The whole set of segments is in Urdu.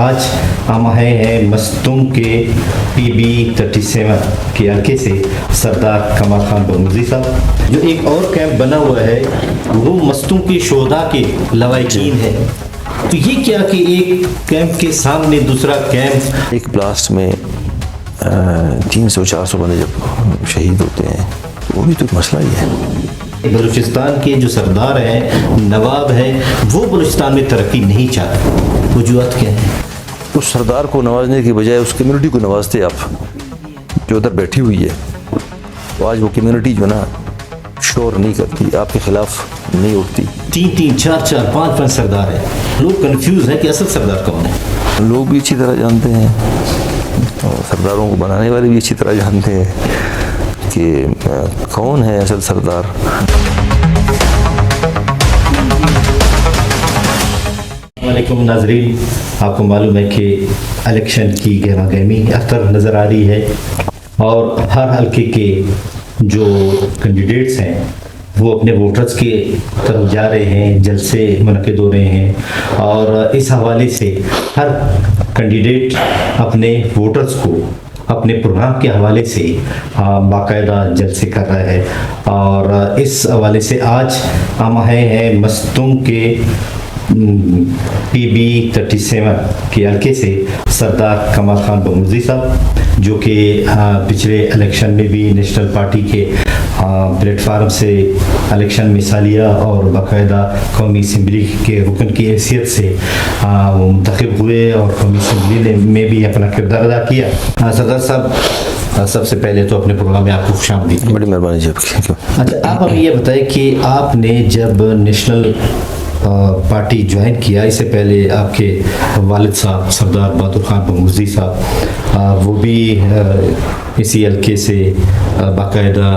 آج ہم آئے ہیں مستونگ کے PB-37 کے حلقے سے سردار کمال خان بغنوزی صاحب. جو ایک اور کیمپ بنا ہوا ہے وہ مستونگ کے شہداء کے لواحقین ہے. تو یہ کیا کہ ایک کیمپ کے سامنے دوسرا کیمپ. ایک بلاسٹ میں 300-400 بندے جب شہید ہوتے ہیں وہ بھی تو ایک مسئلہ ہی ہے. بلوچستان کے جو سردار ہیں نواب ہیں وہ بلوچستان میں ترقی نہیں چاہتے. وجوہات کیا ہیں؟ اس سردار کو نوازنے کی بجائے اس کمیونٹی کو نوازتے آپ جو ادھر بیٹھی ہوئی ہے. تو آج وہ کمیونٹی جو نا شور نہیں کرتی, آپ کے خلاف نہیں اٹھتی. 3-3, 4-4, 5-5 سردار ہیں. لوگ کنفیوز ہیں کہ اصل سردار کون ہے. لوگ بھی اچھی طرح جانتے ہیں اور سرداروں کو بنانے والے بھی اچھی طرح جانتے ہیں کہ کون ہے اصل سردار. علیکم ناظرین, آپ کو معلوم ہے کہ الیکشن کی گہما گہمی اختر نظر آ رہی ہے اور ہر حلقے کے جو کینڈیڈیٹس ہیں وہ اپنے ووٹرز کے طرف جا رہے ہیں, جلسے منعقد ہو رہے ہیں اور اس حوالے سے ہر کینڈیڈیٹ اپنے ووٹرز کو اپنے پروگرام کے حوالے سے باقاعدہ جلسے کر رہا ہے. اور اس حوالے سے آج ہم آئے ہیں مستونگ کے PB-37 کے حلقے سے سردار کمال خان بغنوزی صاحب جو کہ پچھلے الیکشن میں بھی نیشنل پارٹی کے پلیٹ فارم سے الیکشن میں حصہ اور باقاعدہ قومی اسمبلی کے رکن کی حیثیت سے منتخب ہوئے اور قومی اسمبلی میں بھی اپنا کردار ادا کیا. سردار صاحب, سب سے پہلے تو اپنے پروگرام میں آپ کو خوش آمدید. بڑی مہربانی جی. اچھا, آپ ہمیں یہ بتائیں کہ آپ نے جب نیشنل پارٹی جوائن کیا, اس سے پہلے آپ کے والد صاحب سردار بہادر خان بغنوزی صاحب وہ بھی اسی حلقے سے باقاعدہ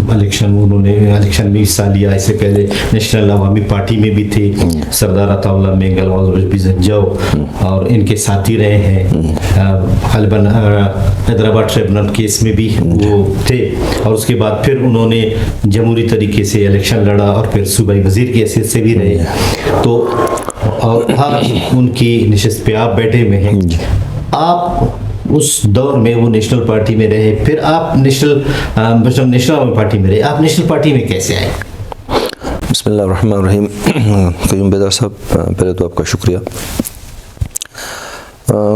انہوں نے الیکشن میں حصہ لیا. اس سے پہلے نیشنل عوامی پارٹی میں بھی تھے. سردار عطا اللہ مینگل اور زنجاؤ اور ان کے ساتھی رہے ہیں. غالباً حیدرآباد ٹریبونل کیس میں بھی وہ تھے اور اس کے بعد پھر انہوں نے جمہوری طریقے سے الیکشن لڑا اور پھر صوبائی وزیر کی حیثیت سے بھی رہے. تو اور آج ان کی نشست پہ آپ بیٹھے ہوئے ہیں. آپ اس دور میں وہ نیشنل پارٹی میں رہے, پھر آپ نیشنل عوامی پارٹی میں رہے. آپ نیشنل پارٹی میں کیسے آئے؟ بسم اللہ الرحمن الرحیم. قیوم بیدار صاحب, پہلے تو آپ کا شکریہ.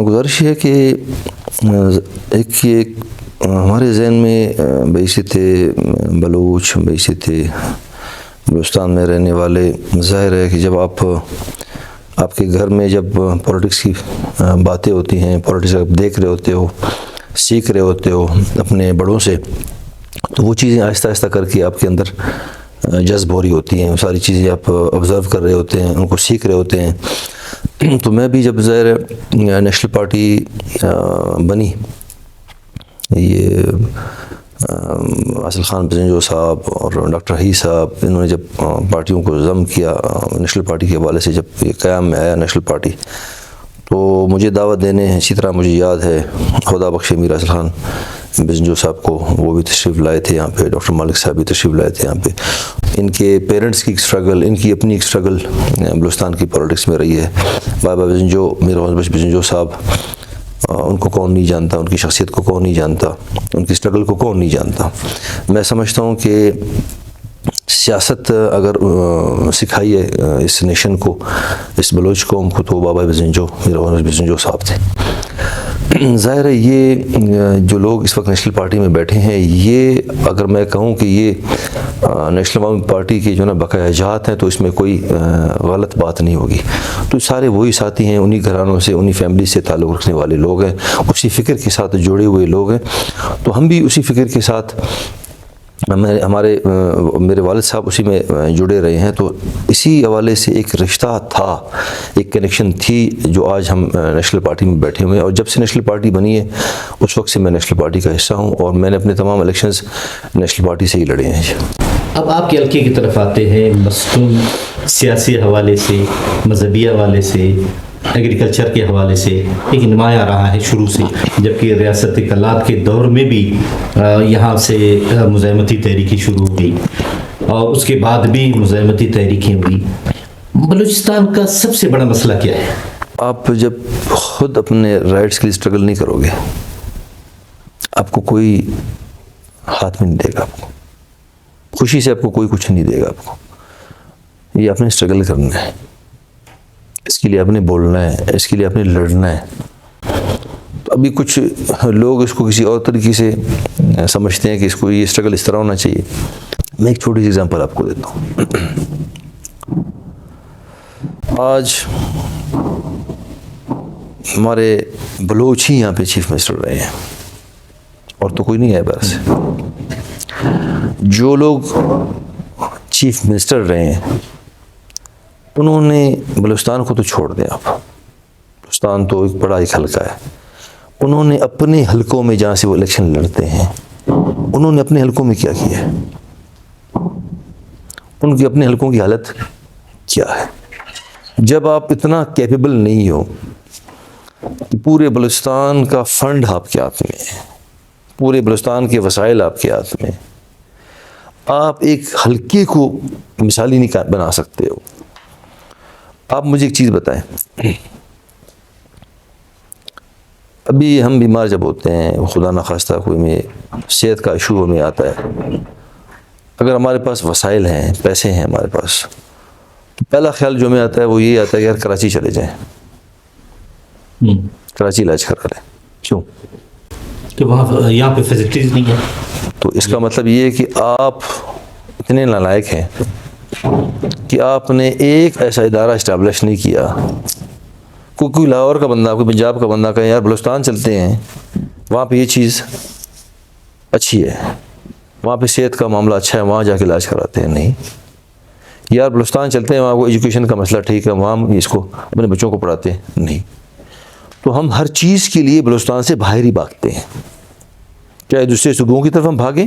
گزارش ہے کہ ایک ہمارے ذہن میں بعثت بلوچ, بعثت بلوچستان میں رہنے والے, ظاہر ہے کہ جب آپ کے گھر میں جب پولیٹکس کی باتیں ہوتی ہیں, پولیٹکس آپ دیکھ رہے ہوتے ہو, سیکھ رہے ہوتے ہو اپنے بڑوں سے, تو وہ چیزیں آہستہ آہستہ کر کے آپ کے اندر جذب ہو رہی ہوتی ہیں. وہ ساری چیزیں آپ آبزرو کر رہے ہوتے ہیں, ان کو سیکھ رہے ہوتے ہیں. تو میں بھی جب ظاہر نیشنل پارٹی بنی, یہ اصل خان بزنجو صاحب اور ڈاکٹر حی صاحب, انہوں نے جب پارٹیوں کو ضم کیا نیشنل پارٹی کے حوالے سے, جب یہ قیام میں آیا نیشنل پارٹی, تو مجھے دعوت دینے ہیں. اسی طرح مجھے یاد ہے خدا بخش میر اصل خان بزنجو صاحب کو, وہ بھی تشریف لائے تھے یہاں پہ. ڈاکٹر مالک صاحب بھی تشریف لائے تھے یہاں پہ. ان کے پیرنٹس کی ایک اسٹرگل, ان کی اپنی ایک اسٹرگل بلوچستان کی پولیٹکس میں رہی ہے. بابا بزنجو, میر محمد بخش بزنجو صاحب, ان کو کون نہیں جانتا, ان کی شخصیت کو کون نہیں جانتا, ان کی اسٹرگل کو کون نہیں جانتا. میں سمجھتا ہوں کہ سیاست اگر سکھائی ہے اس نیشن کو, اس بلوچ قوم کو, تو بابا بزنجو, میر محمد بزنجو صاحب تھے. ظاہر ہے یہ جو لوگ اس وقت نیشنل پارٹی میں بیٹھے ہیں, یہ اگر میں کہوں کہ یہ نیشنل عوامی پارٹی کے جو نا بقایا جات ہیں, تو اس میں کوئی غلط بات نہیں ہوگی. تو سارے وہی ساتھی ہیں, انہی گھرانوں سے, انہی فیملی سے تعلق رکھنے والے لوگ ہیں, اسی فکر کے ساتھ جڑے ہوئے لوگ ہیں. تو ہم بھی اسی فکر کے ساتھ, میرے والد صاحب اسی میں جڑے رہے ہیں. تو اسی حوالے سے ایک رشتہ تھا, ایک کنیکشن تھی, جو آج ہم نیشنل پارٹی میں بیٹھے ہوئے ہیں. اور جب سے نیشنل پارٹی بنی ہے اس وقت سے میں نیشنل پارٹی کا حصہ ہوں, اور میں نے اپنے تمام الیکشنز نیشنل پارٹی سے ہی لڑے ہیں. اب آپ کے حلقے کی طرف آتے ہیں. مستونگ سیاسی حوالے سے, مذہبی حوالے سے, ایگریکلچر کے حوالے سے ایک نمایاں رہا ہے شروع سے, جبکہ ریاست کلات کے دور میں بھی یہاں سے مزاحمتی تحریکیں شروع ہوئی اور اس کے بعد بھی مزاحمتی تحریکیں ہوئی. بلوچستان کا سب سے بڑا مسئلہ کیا ہے؟ آپ جب خود اپنے رائٹس کے لیے اسٹرگل نہیں کرو گے، آپ کو کوئی ہاتھ میں نہیں دے گا، آپ کو خوشی سے آپ کو کوئی کچھ نہیں دے گا. آپ کو یہ آپ نے اسٹرگل کرنا ہے، اس کے لیے آپ نے بولنا ہے، اس کے لیے آپ نے لڑنا ہے. تو ابھی کچھ لوگ اس کو کسی اور طریقے سے سمجھتے ہیں کہ اس کو یہ اسٹرگل اس طرح ہونا چاہیے. میں ایک چھوٹی سی اگزامپل آپ کو دیتا ہوں. آج ہمارے بلوچ ہی یہاں پہ چیف منسٹر رہے ہیں، اور تو کوئی نہیں ہے باہر سے. جو لوگ چیف منسٹر رہے ہیں انہوں نے بلوچستان کو تو چھوڑ دیں آپ، بلوچستان تو ایک بڑا ایک حلقہ ہے. انہوں نے اپنے حلقوں میں جہاں سے وہ الیکشن لڑتے ہیں، انہوں نے اپنے حلقوں میں کیا کیا ہے؟ ان کی اپنے حلقوں کی حالت کیا ہے؟ جب آپ اتنا کیپیبل نہیں ہو کہ پورے بلوچستان کا فنڈ آپ کے ہاتھ میں ہے، پورے بلوچستان کے وسائل آپ کے ہاتھ میں، آپ ایک حلقے کو مثالی نہیں بنا سکتے ہو. آپ مجھے ایک چیز بتائیں، ابھی ہم بیمار جب ہوتے ہیں، خدا نخواستہ کوئی میں صحت کا ایشو ہمیں آتا ہے، اگر ہمارے پاس وسائل ہیں، پیسے ہیں ہمارے پاس، تو پہلا خیال جو ہمیں آتا ہے وہ یہ آتا ہے کہ یار کراچی چلے جائیں، کراچی علاج کرا لیں. کیوں؟ کہ وہاں یہاں پہ فیسلٹیز نہیں ہیں. تو اس کا مطلب یہ ہے کہ آپ اتنے نالائق ہیں کہ آپ نے ایک ایسا ادارہ اسٹیبلش نہیں کیا. کوئی لاہور کا بندہ، کوئی پنجاب کا بندہ کہے یار بلوچستان چلتے ہیں، وہاں پہ یہ چیز اچھی ہے، وہاں پہ صحت کا معاملہ اچھا ہے، وہاں جا کے علاج کراتے ہیں. نہیں یار بلوچستان چلتے ہیں، وہاں کو ایجوکیشن کا مسئلہ ٹھیک ہے، وہاں اس کو اپنے بچوں کو پڑھاتے ہیں. نہیں. تو ہم ہر چیز کے لیے بلوچستان سے باہر ہی بھاگتے ہیں، چاہے دوسرے صوبوں کی طرف ہم بھاگیں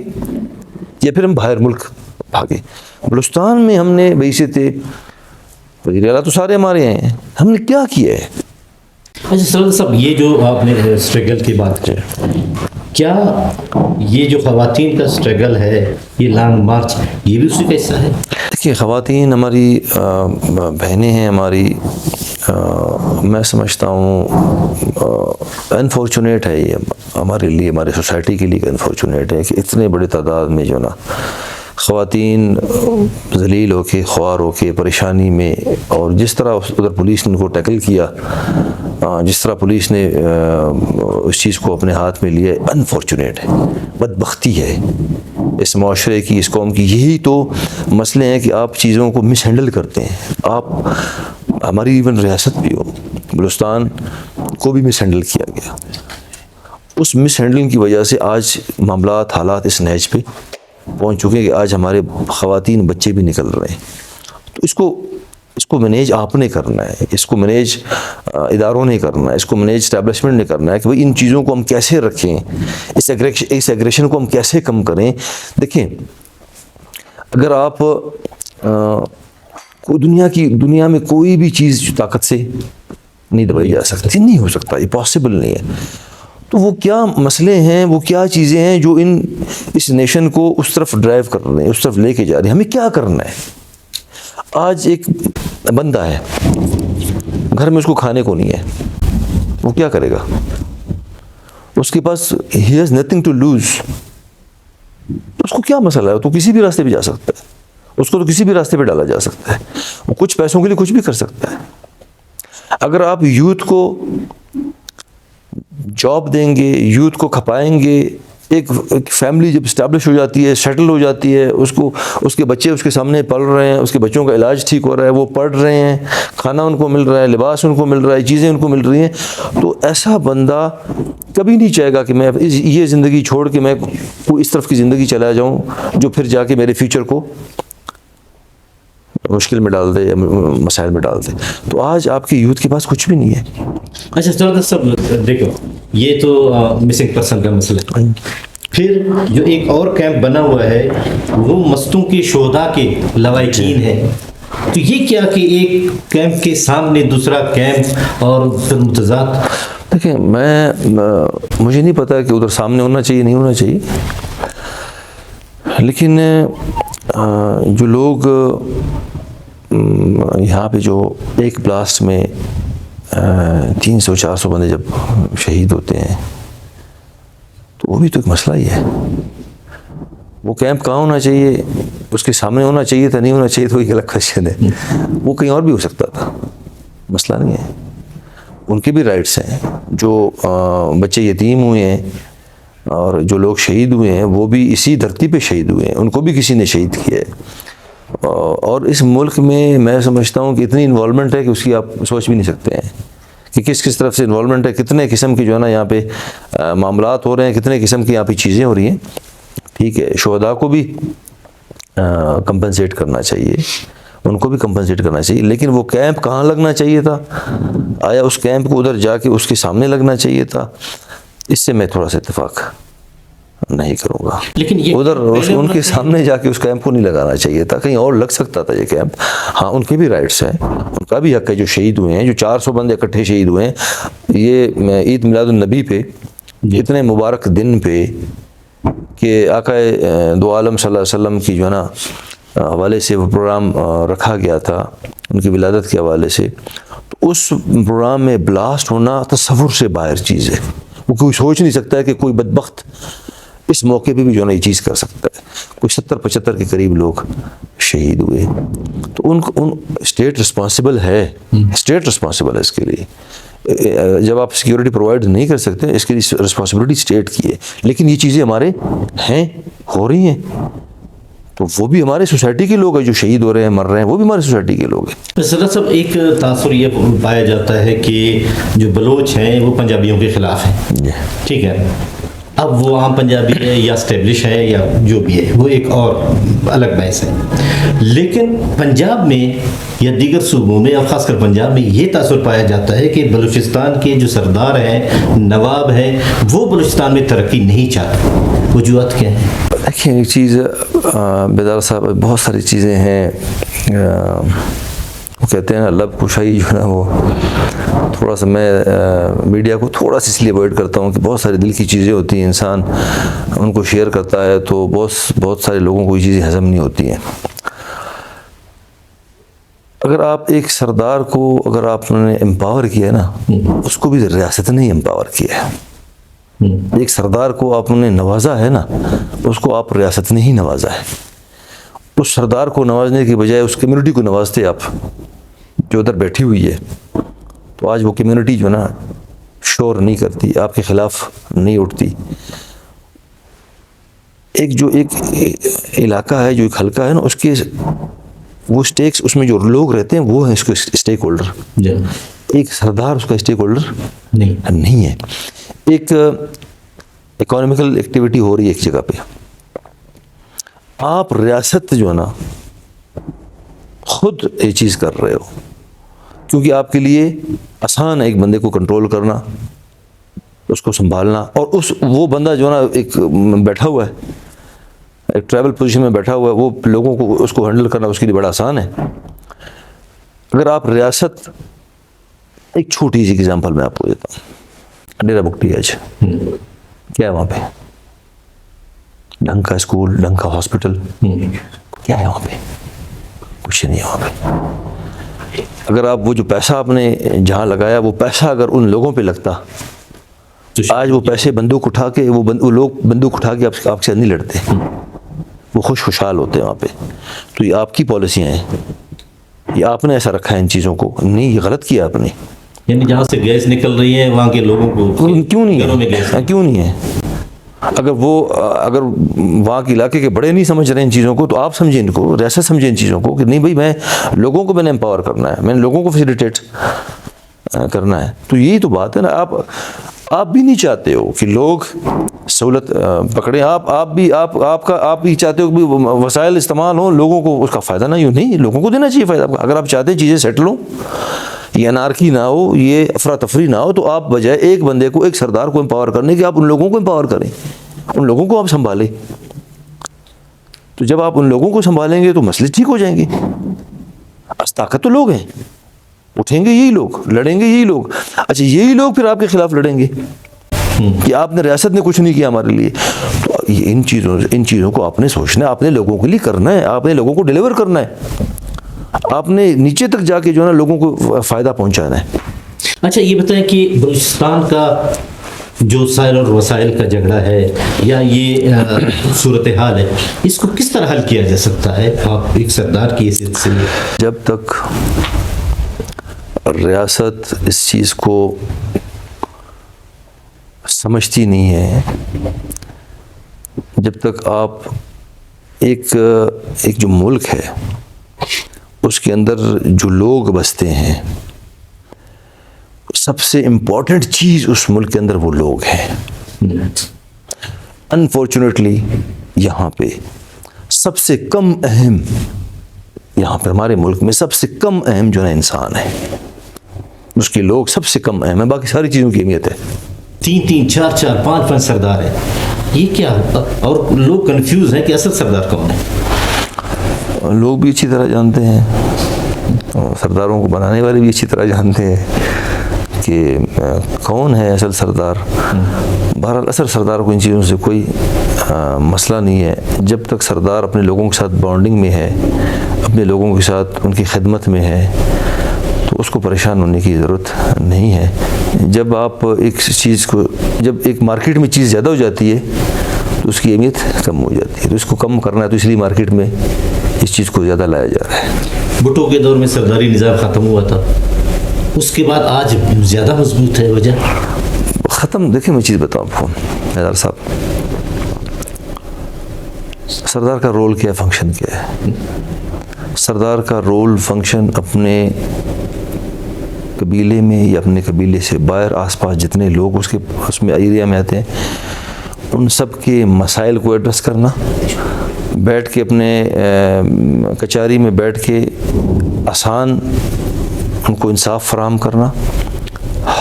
یا پھر ہم باہر ملک بھاگیں. بلوچستان میں ہم نے ویسے تھے، وزیر اعلیٰ تو سارے ہمارے ہیں، ہم نے کیا کیا ہے؟ اچھا سر صاحب، یہ جو آپ نے اسٹرگل کی بات کی، کیا یہ جو خواتین کا اسٹرگل ہے، یہ لانگ مارچ، یہ بھی اسی کا حصہ ہے؟ دیکھیے خواتین ہماری بہنیں ہیں، ہماری میں سمجھتا ہوں انفارچونیٹ ہے یہ ہمارے لیے، ہمارے سوسائٹی کے لیے انفارچونیٹ ہے کہ اتنے بڑے تعداد میں جو نا خواتین ذلیل ہو کے، خوار ہو کے، پریشانی میں، اور جس طرح ادھر پولیس نے ان کو ٹیکل کیا، جس طرح پولیس نے اس چیز کو اپنے ہاتھ میں لیا، انفارچونیٹ ہے، بدبختی ہے اس معاشرے کی، اس قوم کی. یہی تو مسئلے ہیں کہ آپ چیزوں کو مس ہینڈل کرتے ہیں. آپ ہماری ایون ریاست بھی ہو، بلوچستان کو بھی مس ہینڈل کیا گیا. اس مس ہینڈلنگ کی وجہ سے آج معاملات، حالات اس نہج پہ پہنچ چکے ہیں کہ آج ہمارے خواتین بچے بھی نکل رہے ہیں. تو اس کو مینیج آپ نے کرنا ہے، اس کو مینیج اداروں نے کرنا ہے، اس کو مینیج اسٹیبلشمنٹ نے کرنا ہے کہ بھئی ان چیزوں کو ہم کیسے رکھیں، اس ایگریشن کو ہم کیسے کم کریں. دیکھیں اگر آپ دنیا میں کوئی بھی چیز طاقت سے نہیں دبائی جا سکتی، نہیں ہو سکتا، یہ پاسبل نہیں ہے. تو وہ کیا مسئلے ہیں، وہ کیا چیزیں ہیں جو اس نیشن کو اس طرف ڈرائیو کر رہے ہیں، اس طرف لے کے جا رہے ہیں. ہمیں کیا کرنا ہے؟ آج ایک بندہ ہے، گھر میں اس کو کھانے کو نہیں ہے، وہ کیا کرے گا؟ اس کے پاس ہی ہیز نتھنگ ٹو لوز. اس کو کیا مسئلہ ہے؟ تو کسی بھی راستے پہ جا سکتا ہے، اس کو تو کسی بھی راستے پہ ڈالا جا سکتا ہے، وہ کچھ پیسوں کے لیے کچھ بھی کر سکتا ہے. اگر آپ یوتھ کو جاب دیں گے، یوتھ کو کھپائیں گے، ایک فیملی جب اسٹیبلش ہو جاتی ہے، سیٹل ہو جاتی ہے، اس کے بچے اس کے سامنے پل رہے ہیں، اس کے بچوں کا علاج ٹھیک ہو رہا ہے، وہ پڑھ رہے ہیں، کھانا ان کو مل رہا ہے، لباس ان کو مل رہا ہے، چیزیں ان کو مل رہی ہیں، تو ایسا بندہ کبھی نہیں چاہے گا کہ میں یہ زندگی چھوڑ کے میں کوئی اس طرف کی زندگی چلا جاؤں جو پھر جا کے میرے فیوچر کو مشکل میں ڈال دے یا مسائل میں ڈال دے. تو آج آپ کے یوتھ کے پاس کچھ بھی نہیں ہے. اچھا سر صاحب دیکھو، یہ تو مسنگ پرسن کا مسئلہ ہے. پھر جو ایک اور کیمپ بنا ہوا ہے وہ مستوں کے شہداء کے لواحقین ہے. تو یہ کیا کہ ایک کیمپ کے سامنے دوسرا کیمپ اور پھر متضاد؟ دیکھیں مجھے نہیں پتا کہ ادھر سامنے ہونا چاہیے نہیں ہونا چاہیے، لیکن جو لوگ یہاں پہ جو ایک بلاسٹ میں 300-400 بندے جب شہید ہوتے ہیں تو وہ بھی تو ایک مسئلہ ہی ہے. وہ کیمپ کہاں ہونا چاہیے, اس کے سامنے ہونا چاہیے تھا, نہیں ہونا چاہیے تو ایک الگ کوشچن ہے. وہ کہیں اور بھی ہو سکتا تھا, مسئلہ نہیں ہے. ان کے بھی رائٹس ہیں. جو بچے یتیم ہوئے ہیں اور جو لوگ شہید ہوئے ہیں وہ بھی اسی دھرتی پہ شہید ہوئے ہیں, ان کو بھی کسی نے شہید کیا ہے. اور اس ملک میں سمجھتا ہوں کہ اتنی انوالومنٹ ہے کہ اس کی آپ سوچ بھی نہیں سکتے ہیں کہ کس کس طرف سے انوالومنٹ ہے, کتنے قسم کی جو ہے نا یہاں پہ معاملات ہو رہے ہیں, کتنے قسم کی یہاں پہ چیزیں ہو رہی ہیں. ٹھیک ہے, شہداء کو بھی کمپنسیٹ کرنا چاہیے, ان کو بھی کمپنسیٹ کرنا چاہیے, لیکن وہ کیمپ کہاں لگنا چاہیے تھا؟ آیا اس کیمپ کو ادھر جا کے اس کے سامنے لگنا چاہیے تھا؟ اس سے میں تھوڑا سا اتفاق نہیں کروں گا. لیکن ادھر ان کے سامنے جا کے اس کیمپ کو نہیں لگانا چاہیے تھا, کہیں اور لگ سکتا تھا یہ کیمپ. ہاں, ان کے بھی رائٹس ہیں, ان کا بھی حق ہے جو شہید ہوئے ہیں, جو 400 بندے اکٹھے شہید ہوئے ہیں. یہ عید میلاد النبی پہ اتنے مبارک دن پہ کہ آقا دو عالم صلی اللہ علیہ وسلم کی جو ہے نا حوالے سے وہ پروگرام رکھا گیا تھا, ان کی ولادت کے حوالے سے, تو اس پروگرام میں بلاسٹ ہونا تصور سے باہر چیز ہے. وہ کوئی سوچ نہیں سکتا ہے کہ کوئی بدبخت اس موقع پہ بھی جو ہے نا یہ چیز کر سکتا ہے. کوئی 70-75 کے قریب لوگ شہید ہوئے, تو ان اسٹیٹ رسپانسبل ہے, اسٹیٹ رسپانسبل ہے اس کے لیے. جب آپ سیکیورٹی پرووائڈ نہیں کر سکتے, اس کے لیے رسپانسبلٹی اسٹیٹ کی ہے. لیکن یہ چیزیں ہمارے ہیں, ہو رہی ہیں, تو وہ بھی ہمارے سوسائٹی کے لوگ ہیں جو شہید ہو رہے ہیں, مر رہے ہیں, وہ بھی ہمارے سوسائٹی کے لوگ ہیں. صدر صاحب, ایک تاثر یہ پایا جاتا ہے کہ جو بلوچ ہیں وہ پنجابیوں کے خلاف ہیں. ٹھیک ہے, اب وہ عام پنجابی ہے یا اسٹیبلش ہے یا جو بھی ہے, وہ ایک اور الگ بحث ہے. لیکن پنجاب میں یا دیگر صوبوں میں اور خاص کر پنجاب میں یہ تاثر پایا جاتا ہے کہ بلوچستان کے جو سردار ہیں, نواب ہیں, وہ بلوچستان میں ترقی نہیں چاہتے. وجوہات کیا ہیں؟ دیکھیں, ایک چیز بیدار صاحب, بہت ساری چیزیں ہیں. وہ کہتے ہیں نا لب کشائی جو ہے نا, وہ تھوڑا سا میں میڈیا کو تھوڑا سا اس لیے اوائڈ کرتا ہوں کہ بہت سارے دل کی چیزیں ہوتی ہیں, انسان ان کو شیئر کرتا ہے تو بہت سارے لوگوں کو یہ چیزیں ہضم نہیں ہوتی ہیں. اگر آپ ایک سردار کو اگر آپ نے امپاور کیا ہے نا, اس کو بھی ریاست نے امپاور کیا ہے. ایک سردار کو آپ نے نوازا ہے نا, اس کو آپ ریاست نے ہی نوازا ہے. اس سردار کو نوازنے کی بجائے اس کمیونٹی کو نوازتے آپ جو ادھر بیٹھی ہوئی ہے, تو آج وہ کمیونٹی جو نا شور نہیں کرتی, آپ کے خلاف نہیں اٹھتی. ایک علاقہ ہے, جو ایک حلقہ ہے نا, اس کے وہ اسٹیکس, اس میں جو لوگ رہتے ہیں وہ ہیں اس کے اسٹیک ہولڈر. ایک سردار اس کا اسٹیک ہولڈر نہیں ہے. ایک اکانومیکل ایکٹیویٹی ہو رہی ہے ایک جگہ پہ, آپ ریاست جو ہے نا خود یہ چیز کر رہے ہو, کیونکہ آپ کے لیے آسان ہے ایک بندے کو کنٹرول کرنا, اس کو سنبھالنا. اور وہ بندہ جو ہے نا ایک بیٹھا ہوا ہے, ایک ٹریول پوزیشن میں بیٹھا ہوا ہے, وہ لوگوں کو اس کو ہینڈل کرنا اس کے لیے بڑا آسان ہے. اگر آپ ریاست, ایک چھوٹی سی ایگزامپل میں آپ کو دیتا ہوں, ڈیرہ بگٹی آج کیا ہے وہاں پہ؟ ڈھنگ کا اسکول, ڈھنگ کا ہاسپٹل, کیا ہے وہاں پہ؟ کچھ نہیں ہے وہاں پہ. اگر آپ وہ جو پیسہ آپ نے جہاں لگایا, وہ پیسہ اگر ان لوگوں پہ لگتا, آج وہ پیسے بندوق اٹھا کے وہ لوگ بندوق اٹھا کے آپ کے ساتھ نہیں لڑتے, وہ خوشحال ہوتے ہیں وہاں پہ. تو یہ آپ کی پالیسیاں ہیں, یہ آپ نے ایسا رکھا ہے ان چیزوں کو, نہیں یہ غلط کیا آپ نے. یعنی جہاں سے گیس نکل رہی ہے وہاں کے لوگوں کو کیوں نہیں ہے؟ اگر وہاں کے علاقے کے بڑے نہیں سمجھ رہے ان چیزوں کو, تو آپ سمجھیں ان کو, ریاست سمجھیں ان چیزوں کو کہ نہیں بھائی, میں لوگوں کو میں نے امپاور کرنا ہے, میں نے لوگوں کو فیسیلیٹیٹ کرنا ہے. تو یہی تو بات ہے نا. آپ بھی نہیں چاہتے ہو کہ لوگ سہولت پکڑیں, آپ بھی چاہتے ہو کہ وسائل استعمال ہوں, لوگوں کو اس کا فائدہ نہ ہو. نہیں, لوگوں کو دینا چاہیے فائدہ. اگر آپ چاہتے ہیں چیزیں سیٹل ہوں, یہ انارکی نہ ہو, یہ افراتفری نہ ہو, تو آپ بجائے ایک بندے کو, ایک سردار کو امپاور کرنے کے, آپ ان لوگوں کو امپاور کریں, ان لوگوں کو آپ سنبھالیں. تو جب آپ ان لوگوں کو سنبھالیں گے تو مسئلے ٹھیک ہو جائیں گے. طاقت تو لوگ ہیں, اٹھیں گے یہی لوگ, لڑیں گے یہی لوگ. اچھا, یہی لوگ پھر آپ کے خلاف لڑیں گے کہ آپ نے, ریاست نے کچھ نہیں کیا ہمارے لیے. تو ان چیزوں کو آپ نے سوچنا ہے, آپ نے لوگوں کے لیے کرنا ہے, آپ نے لوگوں کو ڈیلیور کرنا ہے, آپ نے نیچے تک جا کے جو ہے نا لوگوں کو فائدہ پہنچانا ہے. اچھا یہ بتائیں کہ بلوچستان کا جو سائل اور وسائل کا جھگڑا ہے یا یہ صورتحال ہے، اس کو کس طرح حل کیا جا سکتا ہے آپ ایک سردار کی حیثیت سے؟ جب تک ریاست اس چیز کو سمجھتی نہیں ہے، جب تک آپ ایک جو ملک ہے اس کے اندر جو لوگ بستے ہیں، سب سے امپورٹنٹ چیز اس ملک کے اندر وہ لوگ ہیں۔ انفارچونیٹلی یہاں پہ سب سے کم اہم، یہاں پہ ہمارے ملک میں سب سے کم اہم جو ہے انسان ہے، اس کے لوگ سب سے کم اہم ہیں، باقی ساری چیزوں کی اہمیت ہے۔ 3 4 4 5 5 سردار ہیں، یہ کیا؟ اور لوگ کنفیوز ہیں کہ اصل سردار کون ہے؟ لوگ بھی اچھی طرح جانتے ہیں، اور سرداروں کو بنانے والے بھی اچھی طرح جانتے ہیں کہ کون ہے اصل سردار۔ بہرحال اصل سردار کو ان چیزوں سے کوئی مسئلہ نہیں ہے، جب تک سردار اپنے لوگوں کے ساتھ بانڈنگ میں ہے، اپنے لوگوں کے ساتھ ان کی خدمت میں ہے، تو اس کو پریشان ہونے کی ضرورت نہیں ہے۔ جب آپ ایک چیز کو، جب ایک مارکیٹ میں چیز زیادہ ہو جاتی ہے تو اس کی اہمیت کم ہو جاتی ہے، تو اس کو کم کرنا ہے، تو اس لیے مارکیٹ میں اس چیز کو زیادہ لایا جا رہا ہے۔ بھٹو کے دور میں سرداری نظام ختم ہوا تھا، اس کے بعد آج زیادہ مضبوط ہے، وجہ ختم؟ دیکھیں میں چیز بتاؤں آپ کو حیدر صاحب، سردار کا رول کیا ہے، فنکشن کیا ہے؟ سردار کا رول فنکشن اپنے قبیلے میں یا اپنے قبیلے سے باہر آس پاس جتنے لوگ اس میں ایریا میں آتے ہیں، ان سب کے مسائل کو ایڈریس کرنا، بیٹھ کے اپنے کچہری میں بیٹھ کے آسان ان کو انصاف فراہم کرنا،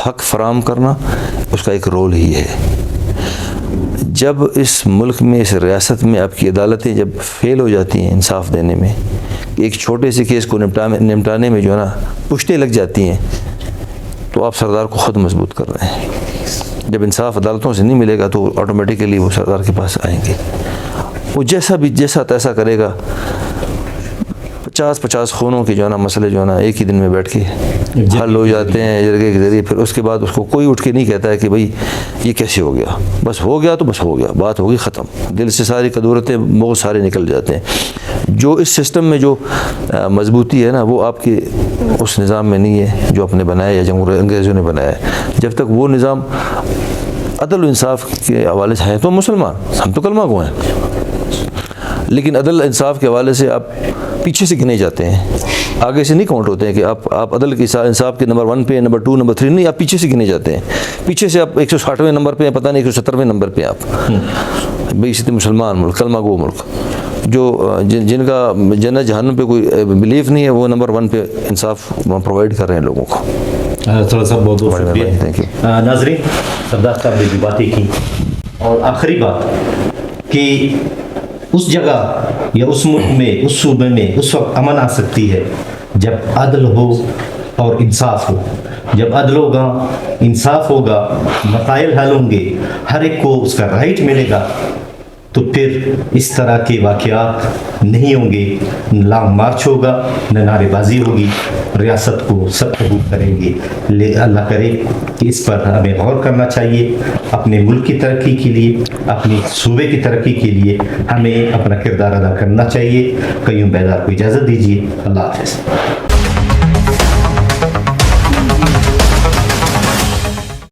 حق فراہم کرنا، اس کا ایک رول ہی ہے۔ جب اس ملک میں، اس ریاست میں آپ کی عدالتیں جب فیل ہو جاتی ہیں انصاف دینے میں، ایک چھوٹے سے کیس کو نمٹانے میں جو ہے نا پشتیں لگ جاتی ہیں، تو آپ سردار کو خود مضبوط کر رہے ہیں۔ جب انصاف عدالتوں سے نہیں ملے گا تو آٹومیٹیکلی وہ سردار کے پاس آئیں گے، وہ جیسا تیسا کرے گا۔ 50 خونوں کے جو ہے نا مسئلے جو ہے نا ایک ہی دن میں بیٹھ کے حل ہو جاتے ہیں جرگے کے ذریعے۔ پھر اس کے بعد اس کو کوئی اٹھ کے نہیں کہتا ہے کہ بھائی یہ کیسے ہو گیا، بس ہو گیا تو بس ہو گیا، بات ہوگی ختم، دل سے ساری قدورتیں بہت سارے نکل جاتے ہیں۔ جو اس سسٹم میں جو مضبوطی ہے نا، وہ آپ کے اس نظام میں نہیں ہے جو آپ نے بنایا یا انگریزوں نے بنایا ہے۔ جب تک وہ نظام عدل و انصاف کے حوالے سے ہیں تو مسلمان، ہم تو کلمہ گو ہیں، لیکن عدل انصاف کے حوالے سے آپ پیچھے سے گنے جاتے ہیں، آگے سے نہیں کاؤنٹ ہوتے ہیں کہ آپ عدل کے انصاف کے نمبر 1 پہ، نمبر 2، نمبر 3 نہیں، آپ پیچھے سے گنے جاتے ہیں، پیچھے سے آپ 160ویں نمبر پہ ہیں، پتہ نہیں 170ویں نمبر پہ آپ بھائی اس مسلمان ملک، کلمہ گو ملک، جو جن کا جنت جہنم پہ کوئی بلیف نہیں ہے، وہ نمبر 1 پہ انصاف پرووائڈ کر رہے ہیں لوگوں کو۔ صاحب بہت بہت شکریہ۔ ناظرین، سردار صاحب نے بھی باتیں کی، اور آخری بات کہ اس جگہ یا اس ملک میں، اس صوبے میں اس وقت امن آ سکتی ہے جب عدل ہو اور انصاف ہو۔ جب عدل ہوگا، انصاف ہوگا، مسائل حل ہوں گے، ہر ایک کو اس کا رائٹ ملے گا، تو پھر اس طرح کے واقعات نہیں ہوں گے، نہ لانگ مارچ ہوگا، نہ نعرے بازی ہوگی، ریاست کو سب قبول کریں گے۔ اللہ کرے کہ اس پر ہمیں غور کرنا چاہیے، اپنے ملک کی ترقی کے لیے، اپنے صوبے کی ترقی کے لیے ہمیں اپنا کردار ادا کرنا چاہیے۔ قیوم بیدار کو اجازت دیجیے، اللہ حافظ۔